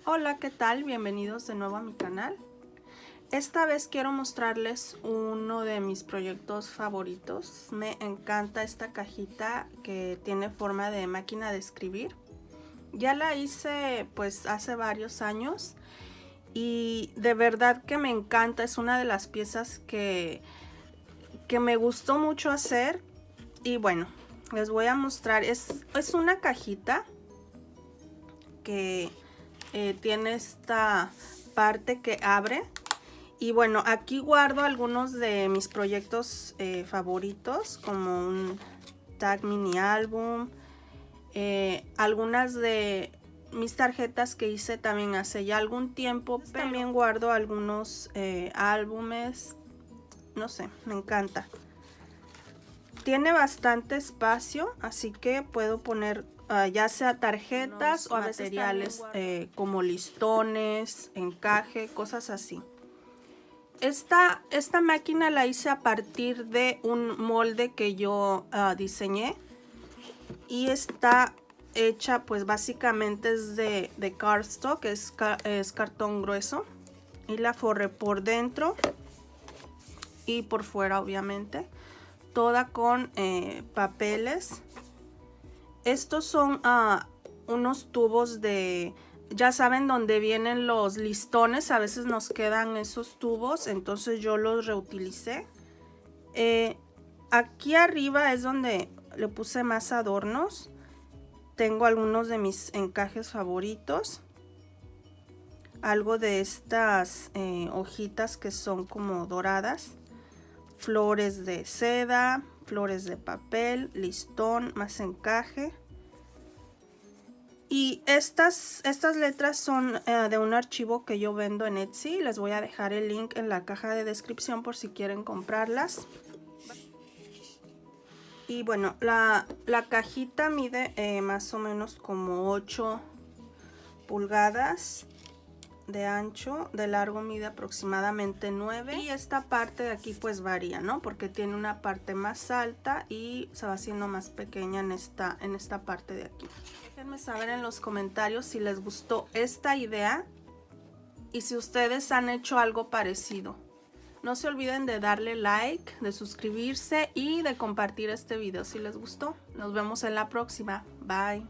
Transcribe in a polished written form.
Hola, ¿qué tal? Bienvenidos de nuevo a mi canal. Esta vez quiero mostrarles uno de mis proyectos favoritos. Me encanta esta cajita que tiene forma de máquina de escribir. Ya la hice pues hace varios años y de verdad que me encanta. Es una de las piezas que me gustó mucho hacer. Y bueno, les voy a mostrar. Es una cajita que tiene esta parte que abre. Y bueno, aquí guardo algunos de mis proyectos favoritos, como un tag mini álbum, algunas de mis tarjetas que hice también hace ya algún tiempo. También guardo algunos álbumes, no sé, me encanta. Tiene bastante espacio, así que puedo poner ya sea tarjetas o materiales como listones, encaje, cosas así. Esta máquina la hice a partir de un molde que yo diseñé y está hecha pues básicamente es de cardstock, es cartón grueso, y la forré por dentro y por fuera obviamente, toda con papeles. Estos son unos tubos de... Ya saben dónde vienen los listones, a veces nos quedan esos tubos, entonces yo los reutilicé. Aquí arriba es donde le puse más adornos. Tengo algunos de mis encajes favoritos. Algo de estas hojitas que son como doradas. Flores de seda, flores de papel, listón, más encaje. Y estas letras son de un archivo que yo vendo en Etsy. Les voy a dejar el link en la caja de descripción por si quieren comprarlas. Y bueno, la cajita mide más o menos como 8 pulgadas de ancho, de largo mide aproximadamente 9. Y esta parte de aquí pues varía, ¿no? Porque tiene una parte más alta y se va haciendo más pequeña en esta parte de aquí. Déjenme saber en los comentarios si les gustó esta idea y si ustedes han hecho algo parecido. No se olviden de darle like, de suscribirse y de compartir este video si les gustó. Nos vemos en la próxima. Bye.